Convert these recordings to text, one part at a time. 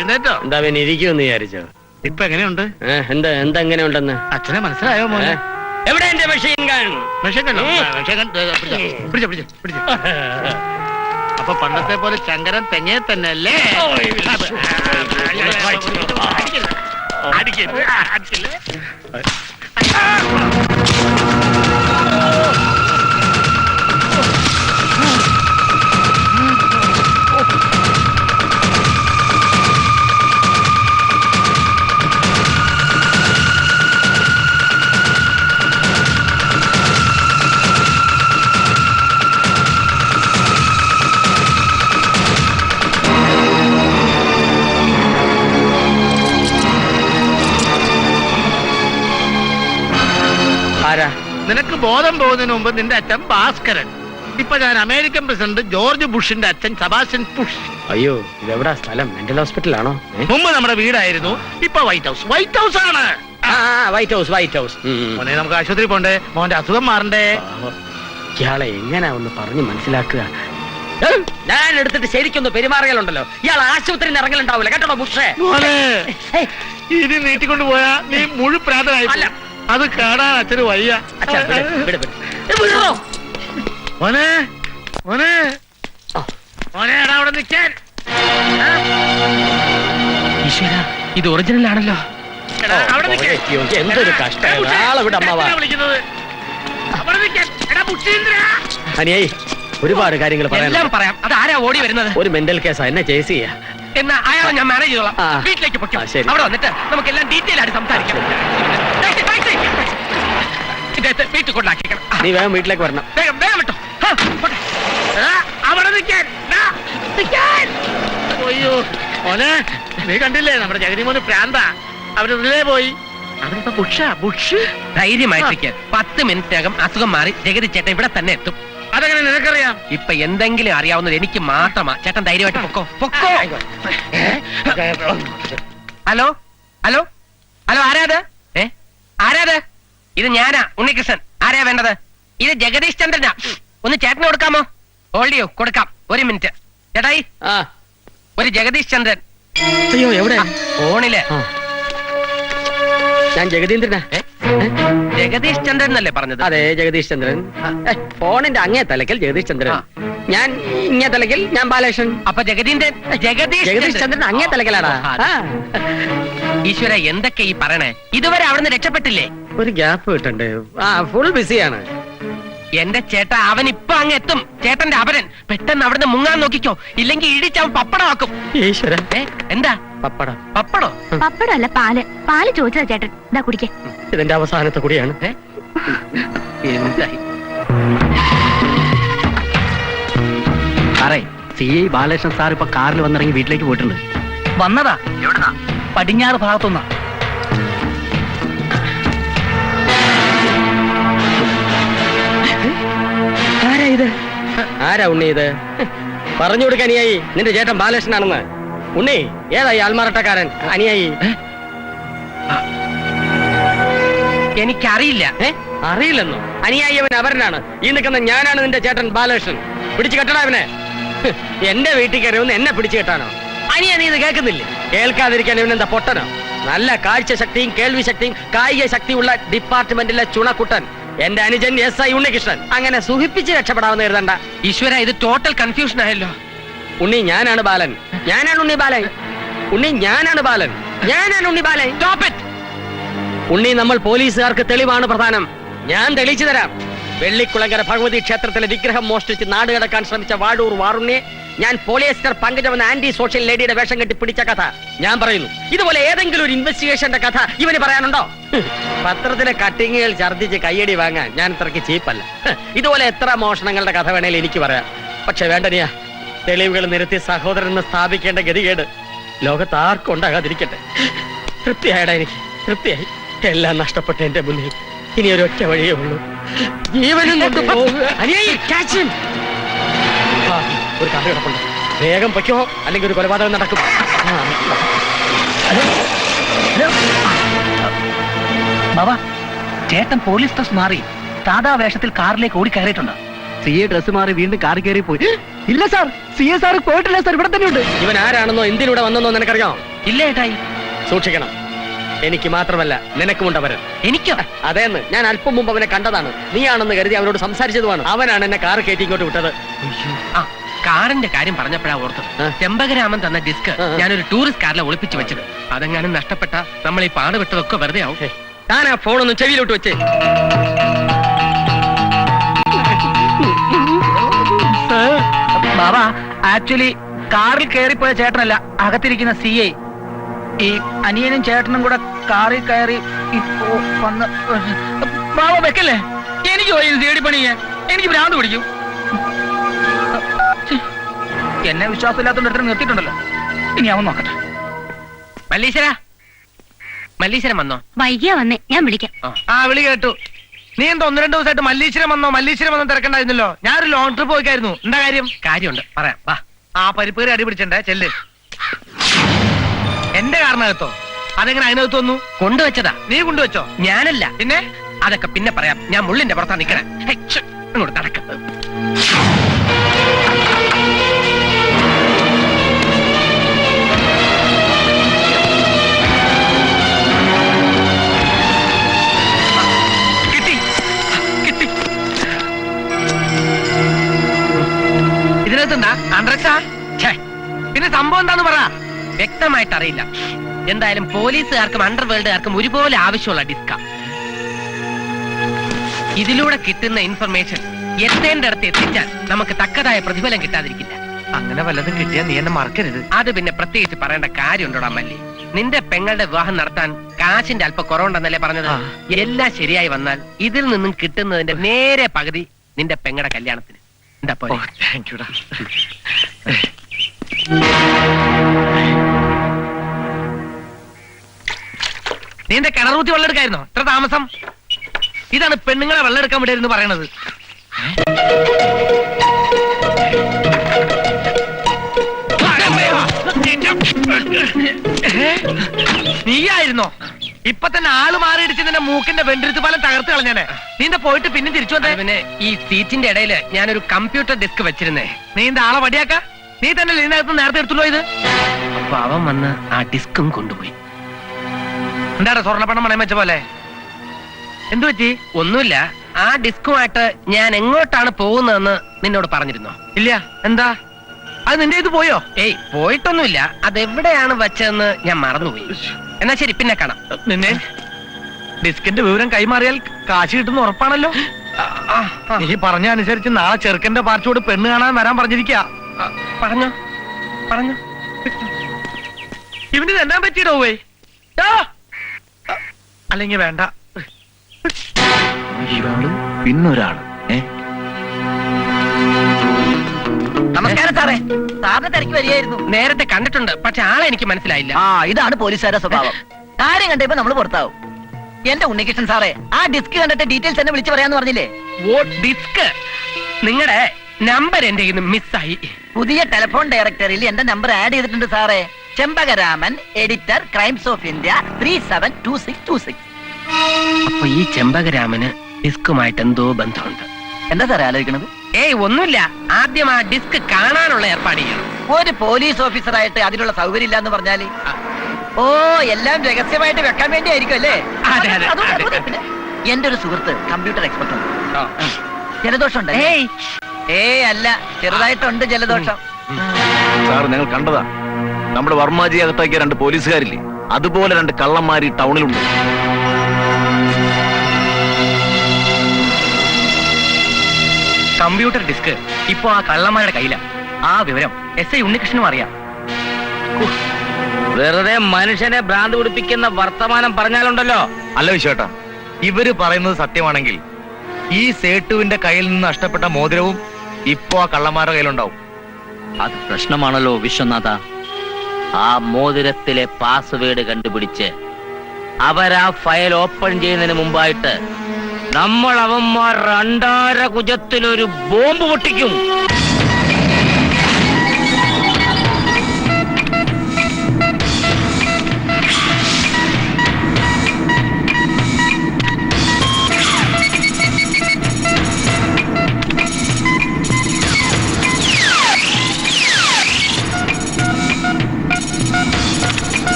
എഴുന്നേറ്റോ? എന്താ പിന്നെ ഇരിക്കുമെന്ന് വിചാരിച്ചോ? ഇപ്പൊ എങ്ങനെയുണ്ട്? എന്താ എങ്ങനെയുണ്ടെന്ന് അച്ഛനെ മനസ്സിലായോ മോനെ? എവിടെ എന്റെ മെഷീൻ ഗൺ? മെഷീൻ കണ്ടോ? അപ്പൊ പണ്ടത്തെ പോലെ ശങ്കരൻ തെങ്ങേ തന്നെ അല്ലേ? നിനക്ക് ബോധം പോകുന്നതിന് മുമ്പ് നിന്റെ അച്ഛൻ ഭാസ്കരൻ. ഇപ്പൊ ഞാൻ അമേരിക്കൻ പ്രസിഡന്റ് ജോർജ് ബുഷിന്റെ അച്ഛൻ സെബാസ്റ്റ്യൻ ബുഷ്. അയ്യോ, ഇതെവിടാ സ്ഥലം? മെന്റൽ ഹോസ്പിറ്റലാണോ? മുമ്പ് നമ്മുടെ വീടായിരുന്നു, ഇപ്പൊ വൈറ്റ് ഹൗസ്. വൈറ്റ് ഹൗസ് ആണ്. White house. മോനെ, നമുക്ക് ആശുപത്രി പോണ്ടേ? മോന്റെ അസുഖം മാറണ്ടേ? ഇയാളെ എങ്ങനെയാ ഒന്ന് പറഞ്ഞു മനസ്സിലാക്കുക? ഞാൻ എടുത്തിട്ട് ശരിക്കൊന്ന് പെരുമാറുകളുണ്ടല്ലോ. ഇയാൾ ആശുപത്രിയിൽ ഇറങ്ങലുണ്ടാവില്ല കേട്ടോ ബുഷേ. ഇത് നീട്ടിക്കൊണ്ട് പോയാ നീ മുഴുപ്രാതനായി. അത് കാണാൻ അച്ഛന് വയ്യ. മോനെ മോനെ മോനെ, എടാ അവിടെ നിൽക്കാൻ. ഈശ്വര, ഇത് ഒറിജിനൽ ആണല്ലോ. എന്തൊരു കഷ്ടം. അനിയായി, ഒരുപാട് കാര്യങ്ങൾ പറയാം. അത് ആരാ ഓടി വരുന്നത്? ഒരു മെന്റൽ കേസാ, എന്നെ ചേസ് ചെയ്യാ. എന്നാ അയാളെ ഞാൻ മാനേജ് ചെയ്തോളാം. വീട്ടിലേക്ക് പൊയ്ക്കോ. അവിടെ വന്നിട്ട് നമുക്ക് എല്ലാം ഡീറ്റെയിൽ ആയിട്ട് സംസാരിക്കാം. വീട്ടിൽ കൊണ്ടാക്കിക്കണം. നീ വേഗം വീട്ടിലേക്ക് വരണം. വേഗം വേഗം വിട്ടോ. അവിടെ നിൽക്കാൻ. അയ്യോ മോനെ, നീ കണ്ടില്ലേ നമ്മുടെ ജഗതി മോന് പ്രാന്ത. അവരിലേ പോയി. അവരിപ്പോ ബുഷ്. ധൈര്യമായിട്ടിരിക്കാൻ. 10 മിനിറ്റിനകം അസുഖം മാറി ജഗതി ചേട്ടൻ ഇവിടെ തന്നെ എത്തും. അതെങ്ങനെ നിനക്കറിയാം? ഇപ്പൊ എന്തെങ്കിലും അറിയാവുന്നത് എനിക്ക് മാത്രമാ. ചേട്ടൻ ധൈര്യമായിട്ട് പൊക്കോ. ഹലോ ഹലോ ഹലോ, ആരാത്? ആരാത്? ഇത് ഞാനാ, ഉണ്ണികൃഷ്ണൻ. ആരാ വേണ്ടത്? ഇത് ജഗദീഷ് ചന്ദ്രനാ. ഒന്ന് ചേട്ടന് കൊടുക്കാമോ? ഓൾഡിയോ കൊടുക്കാം. 1 മിനിറ്റ്. ചേട്ടായി, ഒരു ജഗദീഷ് ചന്ദ്രൻ. അയ്യോ, എവിടെ? ഫോണില്. ഞാൻ ജഗദീന്ദ്രനാ. ജഗദീഷ് ചന്ദ്രൻ എന്നല്ലേ പറഞ്ഞത്? അതെ, ജഗദീഷ് ചന്ദ്രൻ. ഫോണിന്റെ അങ്ങേ തലക്കൽ ജഗദീഷ് ചന്ദ്രൻ. ഞാൻ ഇങ്ങേ തലക്കൽ ഞാൻ ബാലകൃഷ്ണൻ. അപ്പൊ ജഗദീന്ദ്രൻ ജഗദീഷ് ചന്ദ്രൻ അങ്ങേ തലക്കലാടാ. ഈശ്വര, എന്തൊക്കെ ഈ പറയണേ? ഇതുവരെ അവിടുന്ന് രക്ഷപ്പെട്ടില്ലേ? ഒരു ഗ്യാപ്പ് കിട്ടണ്ടേ? ഫുൾ ബിസിയാണ് എന്റെ ചേട്ടാ. അവൻ ഇപ്പൊ അങ്ങ് എത്തും. ചേട്ടന്റെ അപരൻ. പെട്ടെന്ന് അവിടുന്ന് മുങ്ങാൻ നോക്കിക്കോ, ഇല്ലെങ്കിൽ ഇടിച്ചവൻ പപ്പടമാക്കും. ഈശ്വര, എന്താ പപ്പടം? പപ്പടം അല്ല, പാല് ചോദിച്ചതാ ചേട്ടൻ. ഇതാ കുടിക്കേ. ഇതിന്റെ അവസാനത്തെ കൂടിയാണ്. എന്തായി? സാറേ, CI ബാലകൃഷ്ണൻ സാർ ഇപ്പൊ കാറിൽ വന്നിറങ്ങി വീട്ടിലേക്ക് പോയിട്ടുണ്ട്. വന്നതാ? എവിടുന്നാ? പടിഞ്ഞാറ് ഭാഗത്തുനിന്നാ. ആരാ ഉണ്ണി ഇത്? പറഞ്ഞു കൊടുക്ക അനിയായി, നിന്റെ ചേട്ടൻ ബാലകൃഷ്ണനാണെന്ന്. ഉണ്ണി, ഏതായി ആൽമാറട്ടക്കാരൻ? അനിയായി, എനിക്കറിയില്ല. അറിയില്ലെന്നോ? അനുയായി അവൻ അവരനാണ്. ഈ നിൽക്കുന്ന ഞാനാണ് നിന്റെ ചേട്ടൻ ബാലകൃഷ്ണൻ. പിടിച്ചു കെട്ടടാ അവനെ. എന്റെ വീട്ടിൽ കയറിയൊന്ന് എന്നെ പിടിച്ചു കെട്ടാനോ? അനിയ, നീ ഇത് കേൾക്കുന്നില്ലേ? കേൾക്കാതിരിക്കാൻ ഇവനെന്താ പൊട്ടനോ? നല്ല കാഴ്ച ശക്തിയും കേൾവി ശക്തിയും കായിക ശക്തിയുള്ള ഡിപ്പാർട്ട്മെന്റിലെ ചുണക്കുട്ടൻ എന്റെ അനുജൻ SI ഉണ്ണികൃഷ്ണൻ. അങ്ങനെ സുഖിപ്പിച്ച് രക്ഷപ്പെടാവുന്ന കരുതണ്ട. ഈശ്വര, ഇത് ടോട്ടൽ കൺഫ്യൂഷൻ ആയല്ലോ. ഉണ്ണി, ഞാനാണ് ബാലൻ. ഞാനാണ് ഉണ്ണി ബാലൻ. ഉണ്ണി, ഞാനാണ് ബാലൻ. ഞാനാണ് ഉണ്ണി ബാലൻ. ഉണ്ണി, നമ്മൾ പോലീസുകാർക്ക് തെളിവാണ് പ്രധാനം. ഞാൻ തെളിയിച്ചു തരാം. വെള്ളിക്കുളങ്ങര ഭഗവതി ക്ഷേത്രത്തിലെ വിഗ്രഹം മോഷ്ടിച്ച് നാട് കടക്കാൻ ശ്രമിച്ച വാടൂർ വാറുണ്ണിയെ ഞാൻ പോളിയസ്റ്റർ പങ്കജമെന്ന ആന്റി സോഷ്യൽ ലേഡിയുടെ വേഷം കെട്ടി പിടിച്ച കഥ ഞാൻ പറയുന്നു. ഇതുപോലെ ഏതെങ്കിലും ഒരു ഇൻവെസ്റ്റിഗേഷന്റെ കഥ ഇവന് പറയാനുണ്ടോ? പത്രത്തിലെ കട്ടിങ്ങുകൾ ഛർദ്ദിച്ച് കയ്യടി വാങ്ങാൻ ഞാൻ ഇത്രയ്ക്ക് ചീപ്പല്ല. ഇതുപോലെ എത്ര മോഷണങ്ങളുടെ കഥ വേണേലും എനിക്ക് പറയാം. പക്ഷെ വേണ്ടനിയാ, തെളിവുകൾ നിരത്തി സഹോദരനെ സ്ഥാപിക്കേണ്ട ഗതികേട് ലോകത്ത് ആർക്കും ഉണ്ടാകാതിരിക്കട്ടെ. തൃപ്തിയായടാ, എനിക്ക് തൃപ്തിയായി. എല്ലാം നഷ്ടപ്പെട്ട എന്റെ മുന്നിൽ ഇനി ഒരൊറ്റ വഴിയേ ഉള്ളൂ, ജീവനും കൊണ്ട് പോവുക. ഒരു കഥ കിടപ്പുണ്ട്, വേഗം പൊയ്ക്കോ, അല്ലെങ്കിൽ ഒരു കൊലപാതകം നടക്കും. ബാബാ, ചേട്ടൻ പോലീസ് ഡ്രസ് മാറി സാധാ വേഷത്തിൽ കാറിലേക്ക് ഓടിക്കയറിയിട്ടുണ്ട്. CA ഡ്രസ് മാറി വീണ്ടും കാറിൽ കയറി പോയി. ഇല്ല സാർ, CA സാർ പോയിട്ടില്ല സാർ, ഇവിടെ തന്നെയുണ്ട്. ഇവൻ ആരാണെന്നോ എന്തിനൂടെ വന്നെന്നോ നിനക്കറിയാം? ഇല്ല ഏട്ടായി. സൂക്ഷിക്കണം. എനിക്ക് മാത്രമല്ല നിനക്കുമുണ്ട് അവരൻ. എനിക്കോ? അതേന്ന് ഞാൻ അല്പം മുമ്പ് അവനെ കണ്ടതാണ്. നീയാണെന്ന് കരുതി അവനോട് സംസാരിച്ചതുമാണ്. അവനാണ് എന്നെ കാർ കയറ്റി ഇങ്ങോട്ട് വിട്ടത്. ആ കാറിന്റെ കാര്യം പറഞ്ഞപ്പോഴാ ഓർത്തത്. ചെമ്പകരാമൻ തന്ന ഡിസ്ക് ഞാനൊരു ടൂറിസ്റ്റ് കാറിലെ ഒളിപ്പിച്ചു വെച്ചത്. അതെങ്ങാനും നഷ്ടപ്പെട്ട നമ്മൾ ഈ പാടുപെട്ടതൊക്കെ വെറുതെ ആവും. താൻ ആ ഫോണൊന്നും ചെവിയിലോട്ട് വെച്ചേ. ബാബ ആക്ച്വലി കാറിൽ കയറിപ്പോയ ചേട്ടനല്ല, അകത്തിരിക്കുന്ന CI. ഈ അനിയനും ചേട്ടനും കൂടെ കാറിൽ കയറി ഇപ്പോ വന്ന്. ബാബ വെക്കല്ലേ, എനിക്ക് പോയി തേടി പണി ചെയ്യാൻ. എനിക്ക് ഭ്രാന്ത് പിടിക്കും. എന്നെ വിശ്വാസമില്ലാത്തോണ്ട് നിർത്തിയിട്ടുണ്ടല്ലോ. ഇനി അവൻ നോക്കട്ടെ. മല്ലീശ്വരം വന്നോ? വൈകിയാ വന്നേ, ഞാൻ വിളിക്കാം. ആ വിളി കേട്ടു. നീ എന്താ 1-2 ദിവസമായിട്ട് മല്ലീശ്വരം വന്നോ തിരക്കണ്ടായിരുന്നല്ലോ. ഞാനൊരു ലോങ് ട്രിപ്പ് പോയിക്കായിരുന്നു. എന്താ കാര്യം? കാര്യമുണ്ട്, പറയാം. വാ. ആ പരിപ്പ് കറി അടിപിടിച്ചണ്ടേ, ചെല്ല്. എന്റെ കാരണകത്തോ? അതെങ്ങനെ അതിനകത്ത് വന്നു? കൊണ്ടുവച്ചതാ. നീ കൊണ്ടുവച്ചോ? ഞാനല്ല. പിന്നെ അതൊക്കെ പിന്നെ പറയാം. ഞാൻ മുള്ളിന്റെ പുറത്താ നിക്കണേ. അങ്ങോട്ട് നടക്ക. കിട്ടി കിട്ടി. ഇതിനകത്തുണ്ടാ അൺഡ്രഗ്സാ? പിന്നെ സംഭവം എന്താന്ന് പറ. വ്യക്തമായിട്ട് അറിയില്ല. എന്തായാലും പോലീസുകാർക്കും അണ്ടർവേൾഡുകാർക്കും ഒരുപോലെ ആവശ്യമുള്ള ഡിസ്ക. ഇതിലൂടെ കിട്ടുന്ന ഇൻഫർമേഷൻ എത്തേണ്ട അടുത്ത് എത്തിച്ചാൽ നമുക്ക് തക്കതായ പ്രതിഫലം കിട്ടാതിരിക്കില്ല. അങ്ങനെ വല്ലതും കിട്ടിയാൽ നീ എന്നെ മറക്കരുത്. അത് പിന്നെ പ്രത്യേകിച്ച് പറയേണ്ട കാര്യമുണ്ടോടാ മല്ലി. നിന്റെ പെങ്ങളുടെ വിവാഹം നടത്താൻ കാശിന്റെ അല്പം കുറവുണ്ടെന്നല്ലേ പറഞ്ഞത്? എല്ലാം ശരിയായി വന്നാൽ ഇതിൽ നിന്നും കിട്ടുന്നതിന്റെ നേരെ പകുതി നിന്റെ പെങ്ങളുടെ കല്യാണത്തിന്. എന്താ പോലെ? താങ്ക് യുടാ. നീ എന്റെ കിണറൂത്തി വെള്ളം എടുക്കായിരുന്നോ? ഇത്ര താമസം? ഇതാണ് പെണ്ണുങ്ങളെ വെള്ളം എടുക്കാൻ വിടരുന്ന് പറയണത്. നീയായിരുന്നോ? ഇപ്പൊ തന്നെ ആള് മാറിയിടിച്ച് നിന്റെ മൂക്കിന്റെ വെണ്ടിരുത്ത് പാലം തകർത്ത് കളഞ്ഞാനെ. നീന്ത പോയിട്ട് പിന്നെ തിരിച്ചു വന്നേ. പിന്നെ ഈ സീറ്റിന്റെ ഇടയില് ഞാനൊരു കമ്പ്യൂട്ടർ ഡിസ്ക് വെച്ചിരുന്നേ. നീ എന്താ ആളെ വടിയാക്ക? നീ തന്നെ ഇതിനകത്ത് നേരത്തെ എടുത്തുള്ളൂ ഇത്. അപ്പൊ അവൻ വന്ന് ആ ഡിസ്കും കൊണ്ടുപോയി. എന്താടാ സ്വർണ്ണപ്പണം പണയം വെച്ച പോലെ? എന്തു പറ്റി? ഒന്നുമില്ല. ആ ഡിസ്കുമായിട്ട് ഞാൻ എങ്ങോട്ടാണ് പോകുന്നതെന്ന് നിന്നോട് പറഞ്ഞിരുന്നോ? ഇല്ല. എന്താ അത് നിന്റെ ഇത് പോയോ? ഏയ് പോയിട്ടൊന്നുമില്ല. അതെവിടെയാണ് വെച്ചതെന്ന് ഞാൻ മറന്നുപോയി. എന്നാ ശരി, പിന്നെ കാണാം. നിന്നെ ഡിസ്കിന്റെ വിവരം കൈമാറിയാൽ കാശ് കിട്ടുന്ന ഉറപ്പാണല്ലോ. നീ പറഞ്ഞ അനുസരിച്ച് നാളെ ചെറുക്കന്റെ പാർച്ചോട് പെണ്ണ് കാണാൻ വരാൻ പറഞ്ഞിരിക്ക. പറഞ്ഞോ പറഞ്ഞോ. ഇവന് തന്നെ പറ്റിയിടോ പോയി. അല്ലെങ്കിൽ വേണ്ട. പിന്നൊരാള്. നമസ്കാരം സാറേ. സാറിനെ തിരക്കി വരികയായിരുന്നു. നേരത്തെ കണ്ടിട്ടുണ്ട്, പക്ഷെ ആളെ എനിക്ക് മനസ്സിലായില്ല. ഇതാണ് പോലീസുകാരുടെ സ്വഭാവം. കാര്യം കണ്ടപ്പോ നമ്മള് പുറത്താവും. എന്റെ ഉണ്ണികൃഷ്ണൻ സാറേ, ആ ഡിസ്ക് കണ്ടിട്ട് ഡീറ്റെയിൽസ് എന്നെ വിളിച്ചു പറയാന്ന് പറഞ്ഞില്ലേ? ഡിസ്ക് നിങ്ങളുടെ നമ്പർ എന്റെ മിസ്സായി. പുതിയ ടെലിഫോൺ ഡയറക്ടറിയിൽ എന്റെ നമ്പർ ആഡ് ചെയ്തിട്ടുണ്ട് സാറേ. Chempakaraman, editor, crimes of India 372626. അപ്പൊ ഈ ചെമ്പകരാമന് ഡിസ്കുമായിട്ട് എന്തോ ബന്ധമുണ്ട്. എന്താ സാറേ ആലോചിക്കണത്? ഏയ് ഒന്നുമില്ല. ആദ്യം ആ ഡിസ്ക് കാണാനുള്ള ഏർപ്പാട് ചെയ്യണം. ഒരു പോലീസ് ഓഫീസറായിട്ട് അതിനുള്ള സൗകര്യം ഇല്ല എന്ന് പറഞ്ഞാല് ഓ എല്ലാം രഹസ്യമായിട്ട് വെക്കാൻ വേണ്ടി ആയിരിക്കും അല്ലേ? അതെ, അതെ, അതെ. പിന്നെ എന്റെ ഒരു സുഹൃത്ത് കമ്പ്യൂട്ടർ എക്സ്പെർട്ട് ഉണ്ട്. ജലദോഷം ഉണ്ട്? അല്ല, ചെറുതായിട്ടുണ്ട് ജലദോഷം. സാർ ഞങ്ങൾ കണ്ടതാ. നമ്മുടെ വർമാജി അകത്താക്കിയ 2 പോലീസുകാരില്ലേ, അതുപോലെ 2 കള്ളന്മാർ ഈ ടൗണിലുണ്ട്. കമ്പ്യൂട്ടർ ഡിസ്ക് ഇപ്പൊ ആ കള്ളന്മാരുടെ കയ്യിലാണ്. ആ വിവരം SI ഉണ്ണികൃഷ്ണനും അറിയാം. വെറുതെ മനുഷ്യനെ ഭ്രാന്ത് പിടിപ്പിക്കുന്ന വർത്തമാനം പറഞ്ഞാലുണ്ടല്ലോ. അല്ല വിശ്വേട്ടാ, ഇവര് പറയുന്നത് സത്യമാണെങ്കിൽ ഈ സേട്ടുവിന്റെ കയ്യിൽ നിന്ന് നഷ്ടപ്പെട്ട മോതിരവും ഇപ്പൊ ആ കള്ളന്മാരുടെ കയ്യിലുണ്ടാവും. അത് പ്രശ്നമാണല്ലോ വിശ്വനാഥ. ആ മോതിരത്തിലെ പാസ്വേഡ് കണ്ടുപിടിച്ച് അവരാ ഫയൽ ഓപ്പൺ ചെയ്യുന്നതിന് മുമ്പായിട്ട് നമ്മൾ അവന്മാർ രണ്ടാര കുജത്തിലൊരു ബോംബ് പൊട്ടിക്കും.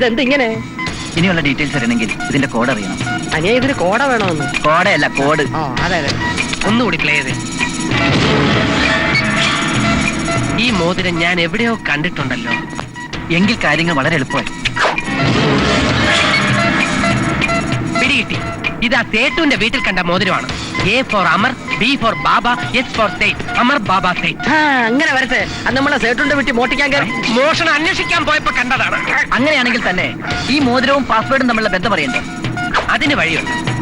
ഇതെന്ത് ഇങ്ങനെ? ഇനിയുള്ള ഡീറ്റെയിൽസ് അറിയണമെങ്കിൽ ഇതിന്റെ കോഡ് അറിയണം. അനിയ ഇതിന് കോട വേണമെന്ന്. കോഡയല്ല കോഡ്. അതെ അതെ. ഒന്നുകൂടി പ്ലേ ചെയ്ത്. ഈ മോതിരം ഞാൻ എവിടെയോ കണ്ടിട്ടുണ്ടല്ലോ. എങ്കിൽ കാര്യങ്ങൾ വളരെ എളുപ്പമായി. പിടികിട്ടി. ഇതാ സേട്ടുവിന്റെ വീട്ടിൽ കണ്ട മോതിരമാണ്. A for Amar, B for Baba, S for Seth. Amar Baba Seth. അങ്ങനെ വരട്ടെ. അത് നമ്മളെ സേട്ടുന്റെ വീട്ടിൽ മോട്ടിക്കാൻ കയറി മോഷണം അന്വേഷിക്കാൻ പോയപ്പോ കണ്ടതാണ്. അങ്ങനെയാണെങ്കിൽ തന്നെ ഈ മോതിരവും പാസ്വേഡും തമ്മിലുള്ള ബന്ധം അറിയണ്ടേ? അതിന് വഴിയുണ്ട്.